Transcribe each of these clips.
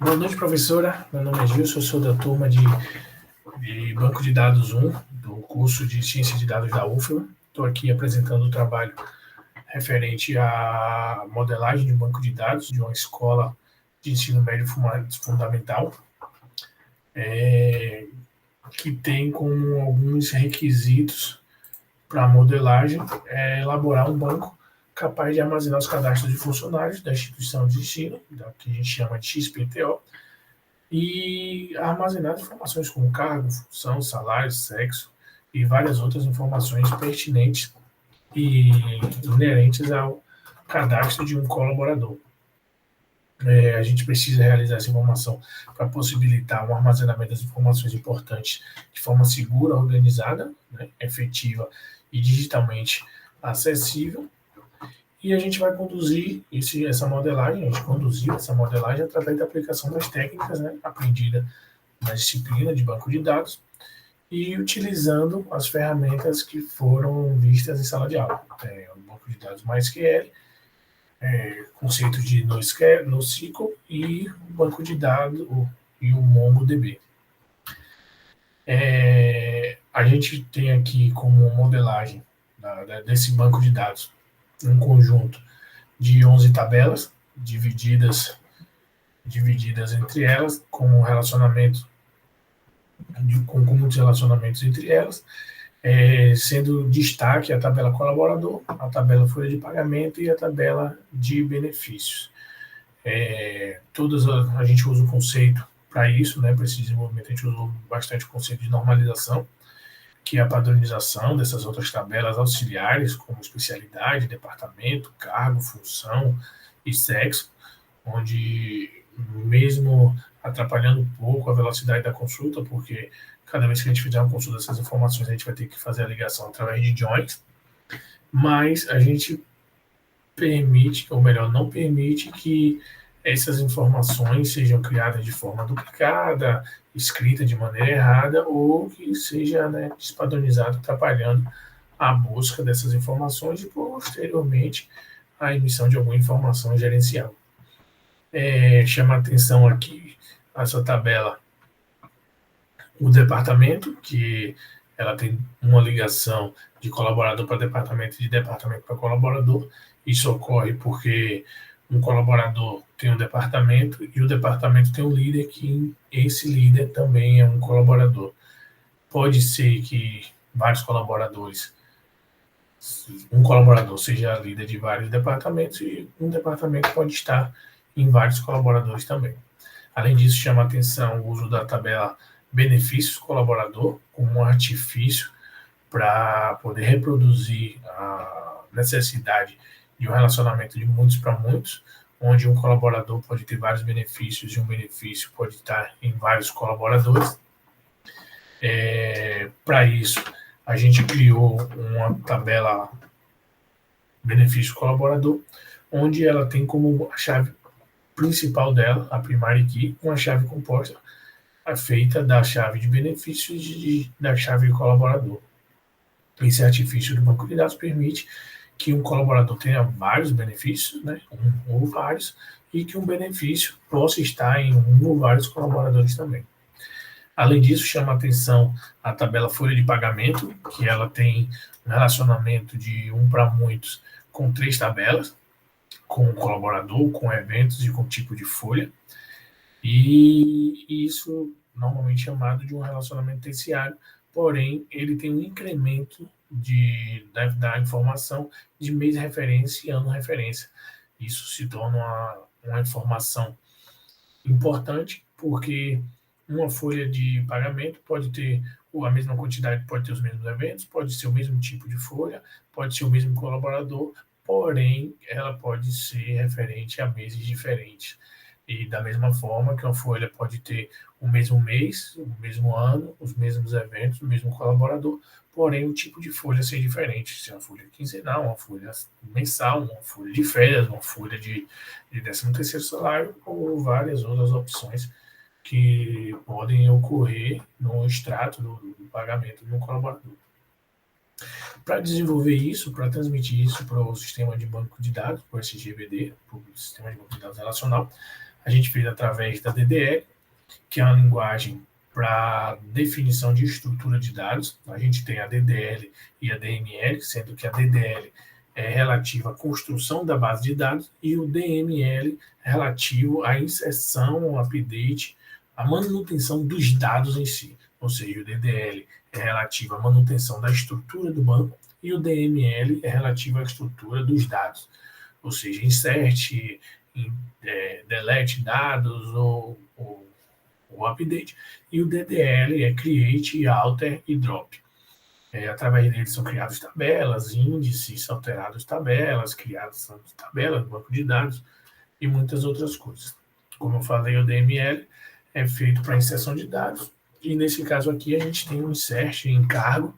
Boa noite, professora. Meu nome é Gilson, eu sou da turma de Banco de Dados 1, do curso de Ciência de Dados da UFBA. Estou aqui apresentando o trabalho referente à modelagem de banco de dados de uma escola de ensino médio fundamental, que tem como alguns requisitos para a modelagem elaborar um banco capaz de armazenar os cadastros de funcionários da instituição de ensino, que a gente chama de XPTO, e armazenar informações como cargo, função, salário, sexo e várias outras informações pertinentes e inerentes ao cadastro de um colaborador. A gente precisa realizar essa informação para possibilitar um armazenamento das informações importantes de forma segura, organizada, né, efetiva e digitalmente acessível. E a gente vai conduzir essa modelagem, a gente conduziu essa modelagem através da aplicação das técnicas, né, aprendida na disciplina de banco de dados e utilizando as ferramentas que foram vistas em sala de aula. O banco de dados MySQL, conceito de NoSQL e o banco de dados e o MongoDB. A gente tem aqui como modelagem desse banco de dados um conjunto de 11 tabelas divididas entre elas com muitos relacionamentos entre elas, sendo destaque a tabela colaborador, a tabela folha de pagamento e a tabela de benefícios. A gente usa o conceito para isso, né, para esse desenvolvimento, a gente usou bastante o conceito de normalização, que é a padronização dessas outras tabelas auxiliares, como especialidade, departamento, cargo, função e sexo, onde mesmo atrapalhando um pouco a velocidade da consulta, porque cada vez que a gente fizer uma consulta dessas informações, a gente vai ter que fazer a ligação através de joins, mas a gente permite, ou melhor, não permite que essas informações sejam criadas de forma duplicada, escrita de maneira errada, ou que seja, né, despadronizado, atrapalhando a busca dessas informações e, posteriormente, a emissão de alguma informação gerencial. Chama a atenção aqui essa tabela, o departamento, que ela tem uma ligação de colaborador para departamento, de departamento para colaborador. Isso ocorre porque um colaborador tem um departamento e o departamento tem um líder, que esse líder também é um colaborador. Pode ser que um colaborador seja líder de vários departamentos e um departamento pode estar em vários colaboradores também. Além disso, chama a atenção o uso da tabela benefícios colaborador como um artifício para poder reproduzir a necessidade de um relacionamento de muitos para muitos, onde um colaborador pode ter vários benefícios e um benefício pode estar em vários colaboradores. Para isso, a gente criou uma tabela benefício colaborador, onde ela tem como a chave principal dela, a primary key, uma chave composta feita da chave de benefícios e da chave de colaborador. Esse artifício do banco de dados permite que um colaborador tenha vários benefícios, né, um ou vários, e que um benefício possa estar em um ou vários colaboradores também. Além disso, chama a atenção a tabela folha de pagamento, que ela tem um relacionamento de um para muitos com 3 tabelas, com o colaborador, com eventos e com tipo de folha. E isso normalmente é chamado de um relacionamento terciário, porém ele tem um incremento da informação de mês referência e ano referência. Isso se torna uma informação importante, porque uma folha de pagamento pode ter a mesma quantidade, pode ter os mesmos eventos, pode ser o mesmo tipo de folha, pode ser o mesmo colaborador, porém ela pode ser referente a meses diferentes. E da mesma forma que uma folha pode ter o mesmo mês, o mesmo ano, os mesmos eventos, o mesmo colaborador, porém o tipo de folha ser diferente. Se é uma folha quinzenal, uma folha mensal, uma folha de férias, uma folha de 13º salário, ou várias outras opções que podem ocorrer no extrato do pagamento de um colaborador. Para desenvolver isso, para transmitir isso para o sistema de banco de dados, para o SGBD, para o sistema de banco de dados relacional, a gente fez através da DDL, que é uma linguagem para definição de estrutura de dados. A gente tem a DDL e a DML, sendo que a DDL é relativa à construção da base de dados e o DML é relativo à inserção, ao update, à manutenção dos dados em si. Ou seja, o DDL é relativo à manutenção da estrutura do banco e o DML é relativo à estrutura dos dados. Ou seja, insert, delete dados ou o update, e o DDL é create, alter e drop. Através dele são criadas tabelas, índices, alterados tabelas, criadas tabelas, banco de dados e muitas outras coisas. Como eu falei, o DML é feito para inserção de dados, e nesse caso aqui a gente tem um insert em cargo,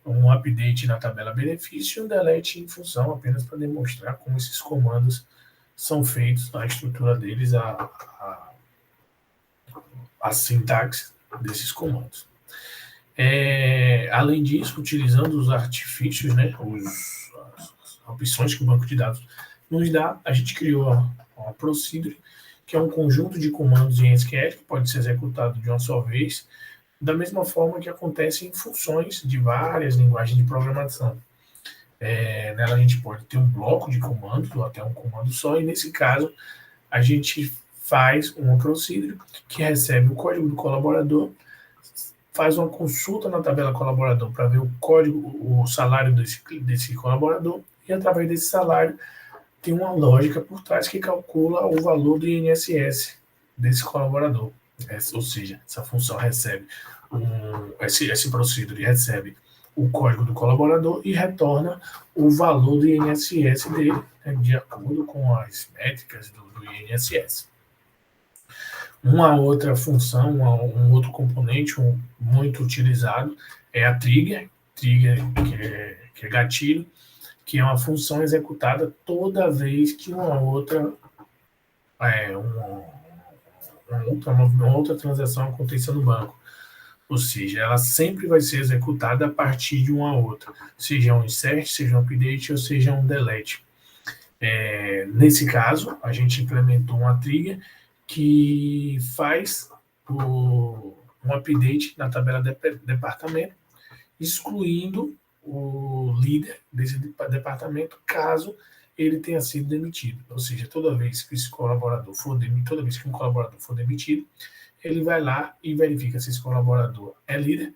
um update na tabela benefício e um delete em função, apenas para demonstrar como esses comandos são feitos, a estrutura deles, a sintaxe desses comandos. Além disso, utilizando os artifícios, né, as opções que o banco de dados nos dá, a gente criou a Procedure, que é um conjunto de comandos em SQL que pode ser executado de uma só vez, da mesma forma que acontece em funções de várias linguagens de programação. Nela a gente pode ter um bloco de comandos, ou até um comando só, e nesse caso a gente faz uma procedure que recebe o código do colaborador, faz uma consulta na tabela colaborador para ver o código, o salário desse colaborador, e através desse salário tem uma lógica por trás que calcula o valor do INSS desse colaborador. Ou seja, essa função recebe esse procedure recebe o código do colaborador e retorna o valor do INSS dele, né, de acordo com as métricas do INSS. Uma outra função, um outro componente muito utilizado é a trigger que é gatilho, que é uma função executada toda vez que uma outra transação aconteça no banco. Ou seja, ela sempre vai ser executada a partir de uma outra, seja um insert, seja um update ou seja um delete. Nesse caso, a gente implementou uma trigger que faz um update na tabela de departamento, excluindo o líder desse departamento, caso ele tenha sido demitido. Ou seja, toda vez que esse colaborador for demitido, toda vez que um colaborador for demitido, ele vai lá e verifica se esse colaborador é líder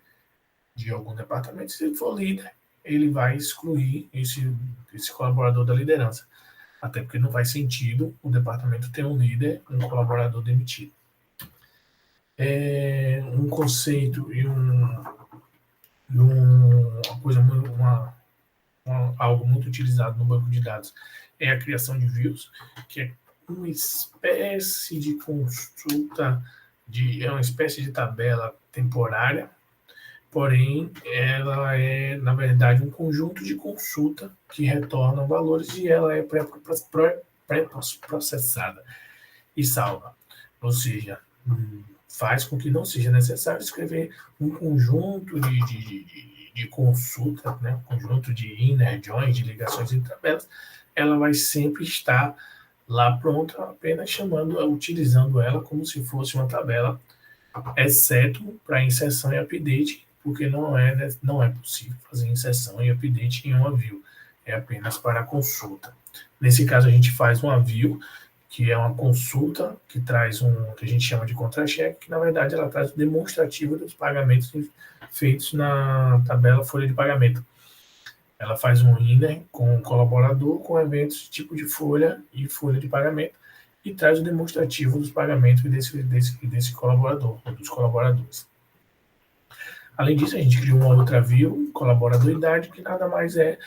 de algum departamento. Se ele for líder, ele vai excluir esse colaborador da liderança. Até porque não faz sentido o departamento ter um líder, um colaborador demitido. Um conceito e algo muito utilizado no banco de dados é a criação de views, que é uma espécie de consulta, é uma espécie de tabela temporária, porém ela é, na verdade, um conjunto de consulta que retorna valores e ela é pré-processada e salva. Ou seja, faz com que não seja necessário escrever um conjunto de consulta, né? Um conjunto de inner joins, de ligações entre tabelas. Ela vai sempre estar lá pronta, apenas utilizando ela como se fosse uma tabela, exceto para inserção e update, porque não é possível fazer inserção e update em uma view, é apenas para consulta. Nesse caso, a gente faz uma view, que é uma consulta, que traz que a gente chama de contra-cheque, que na verdade ela traz o demonstrativo dos pagamentos feitos na tabela folha de pagamento. Ela faz um inner com o colaborador, com eventos de tipo de folha e folha de pagamento, e traz o demonstrativo dos pagamentos desse colaborador, ou dos colaboradores. Além disso, a gente criou uma outra view, colaboradoridade, que nada mais é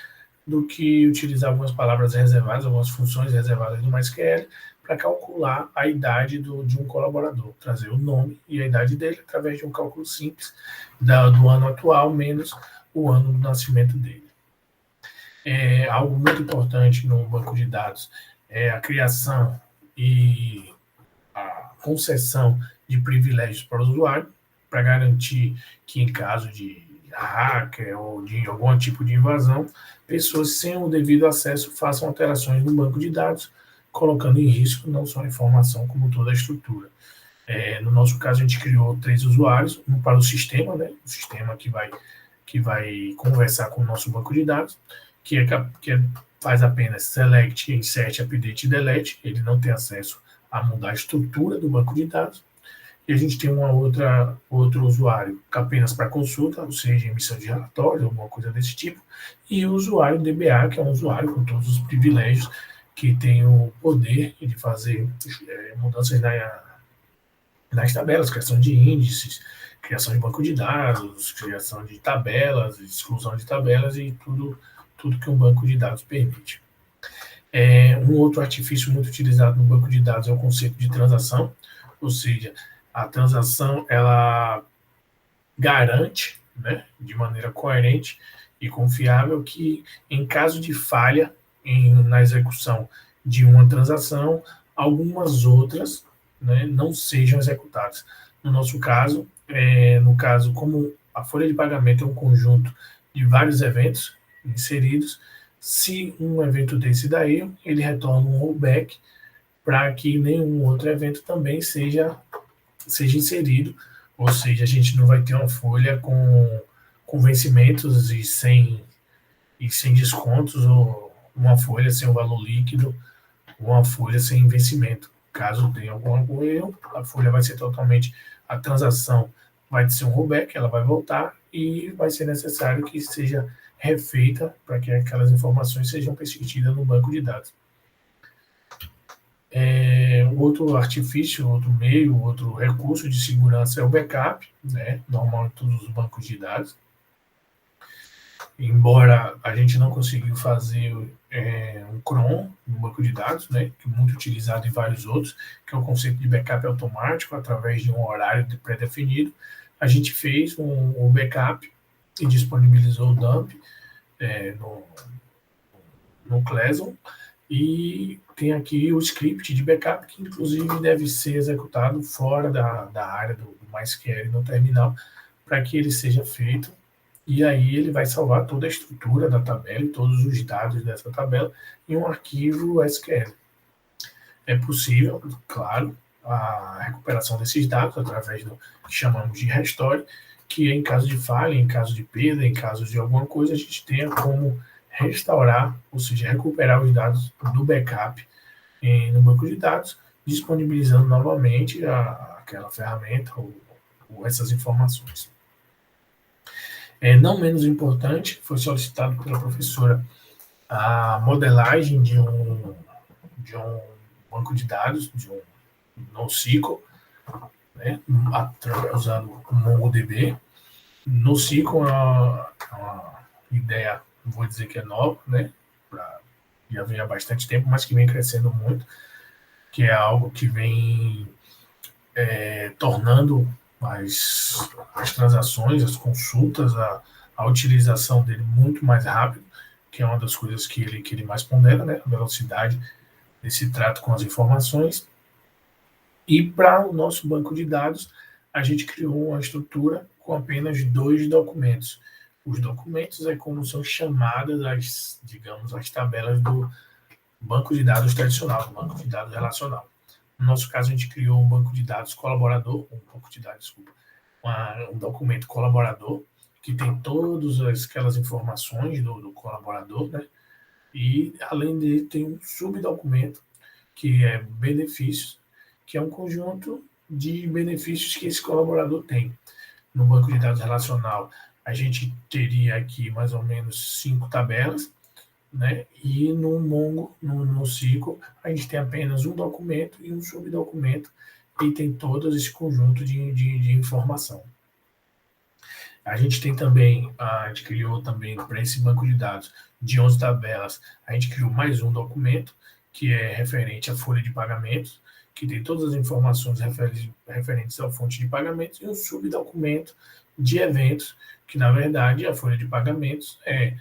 do que utilizar algumas palavras reservadas, algumas funções reservadas do MySQL, para calcular a idade de um colaborador, trazer o nome e a idade dele através de um cálculo simples do ano atual menos o ano do nascimento dele. Algo muito importante no banco de dados é a criação e a concessão de privilégios para o usuário, para garantir que, em caso de hacker ou de algum tipo de invasão, pessoas sem o devido acesso façam alterações no banco de dados, colocando em risco não só a informação, como toda a estrutura. No nosso caso, a gente criou 3 usuários, um para o sistema, né, o sistema que vai conversar com o nosso banco de dados, que faz apenas select, insert, update e delete, ele não tem acesso a mudar a estrutura do banco de dados. E a gente tem outro usuário apenas para consulta, ou seja, emissão de relatório, alguma coisa desse tipo, e o usuário DBA, que é um usuário com todos os privilégios, que tem o poder de fazer mudanças nas tabelas, criação de índices, criação de banco de dados, criação de tabelas, exclusão de tabelas e tudo que um banco de dados permite. Um outro artifício muito utilizado no banco de dados é o conceito de transação, ou seja, a transação ela garante, né, de maneira coerente e confiável que, em caso de falha na execução de uma transação, algumas outras, né, não sejam executadas. No nosso caso, como a folha de pagamento é um conjunto de vários eventos inseridos, se um evento desse dá erro, ele retorna um rollback para que nenhum outro evento também seja inserido, ou seja, a gente não vai ter uma folha com vencimentos e sem descontos, ou uma folha sem o valor líquido, ou uma folha sem vencimento. Caso tenha algum erro, a folha vai ser a transação vai ser um rollback, ela vai voltar e vai ser necessário que seja refeita para que aquelas informações sejam persistida no banco de dados. Outro artifício, outro meio, outro recurso de segurança é o backup, né, normal em todos os bancos de dados. Embora a gente não conseguiu fazer um cron no banco de dados, né, que é muito utilizado em vários outros, que é o conceito de backup automático, através de um horário pré-definido, a gente fez um backup e disponibilizou o dump no Classroom, e tem aqui o script de backup, que inclusive deve ser executado fora da área do MySQL no terminal, para que ele seja feito, e aí ele vai salvar toda a estrutura da tabela e todos os dados dessa tabela em um arquivo SQL. É possível, claro, a recuperação desses dados através do que chamamos de restore, que em caso de falha, em caso de perda, em caso de alguma coisa, a gente tenha como restaurar, ou seja, recuperar os dados do backup no banco de dados, disponibilizando novamente aquela ferramenta ou essas informações. Não menos importante, foi solicitado pela professora a modelagem de um banco de dados, de um NoSQL, né, usando o MongoDB. NoSQL é uma ideia, não vou dizer que é nova, né, já vem há bastante tempo, mas que vem crescendo muito, que é algo que vem tornando as transações, as consultas, a utilização dele muito mais rápido, que é uma das coisas que ele mais pondera, né, a velocidade desse trato com as informações. E para o nosso banco de dados, a gente criou uma estrutura com apenas 2 documentos. Os documentos é como são chamadas as tabelas do banco de dados tradicional, do banco de dados relacional. No nosso caso, a gente criou um banco de dados colaborador, um documento colaborador, que tem todas aquelas informações do colaborador, né? E, além dele, tem um subdocumento, que é benefícios, que é um conjunto de benefícios que esse colaborador tem. No banco de dados relacional, a gente teria aqui mais ou menos 5 tabelas, né? E no NoSQL, a gente tem apenas um documento e um subdocumento, e tem todo esse conjunto de informação. A gente criou também para esse banco de dados de 11 tabelas, a gente criou mais um documento, que é referente à folha de pagamentos, que tem todas as informações referentes à fonte de pagamentos, e um subdocumento de eventos, que na verdade a folha de pagamentos é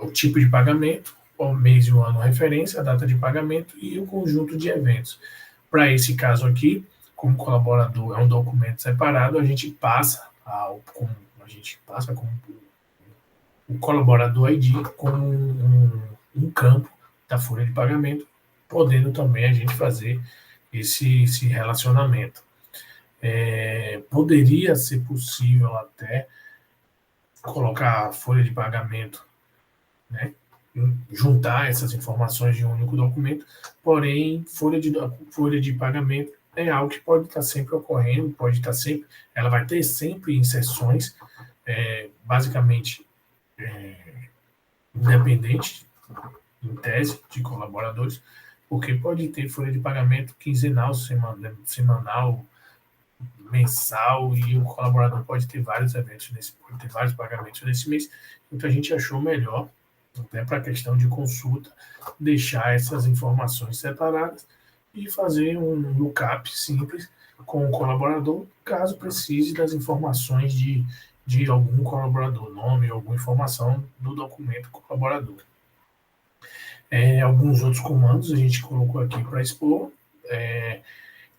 o tipo de pagamento, o mês e o ano referência, a data de pagamento e o conjunto de eventos. Para esse caso aqui, como colaborador é um documento separado, a gente passa como o colaborador ID como um campo da folha de pagamento, podendo também a gente fazer esse relacionamento. Poderia ser possível até colocar a folha de pagamento, né? Juntar essas informações em um único documento, porém, folha de pagamento é algo que pode estar sempre ocorrendo, pode estar sempre, ela vai ter sempre inserções, basicamente, independente, em tese, de colaboradores, porque pode ter folha de pagamento quinzenal, semanal, mensal, e o colaborador pode ter vários eventos pode ter vários pagamentos nesse mês. Então a gente achou melhor, até para a questão de consulta, deixar essas informações separadas e fazer um lookup simples com o colaborador, caso precise das informações de algum colaborador, nome, alguma informação do documento colaborador. Alguns outros comandos a gente colocou aqui para expor,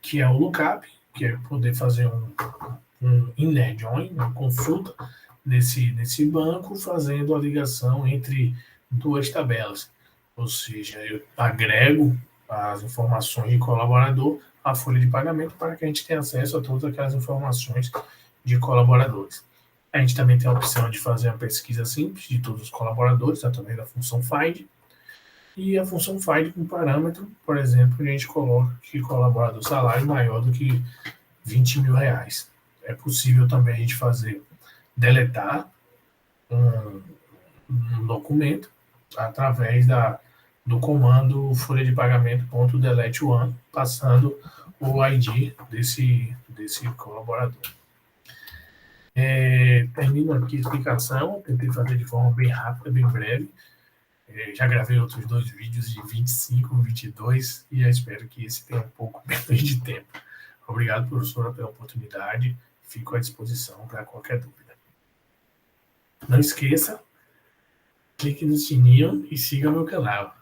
que é o lookup, que é poder fazer um inner join, uma consulta nesse banco, fazendo a ligação entre duas tabelas. Ou seja, eu agrego as informações de colaborador à folha de pagamento para que a gente tenha acesso a todas aquelas informações de colaboradores. A gente também tem a opção de fazer uma pesquisa simples de todos os colaboradores através da função find. E a função find com parâmetro, por exemplo, a gente coloca que colaborador salário maior do que 20 mil reais. É possível também a gente deletar um documento através do comando folha de pagamento.delete one, passando o ID desse colaborador. Termino aqui a explicação, tentei fazer de forma bem rápida, bem breve. Já gravei outros 2 vídeos de 25, 22 e eu espero que esse tenha um pouco menos de tempo. Obrigado, professora, pela oportunidade. Fico à disposição para qualquer dúvida. Não esqueça, clique no sininho e siga meu canal.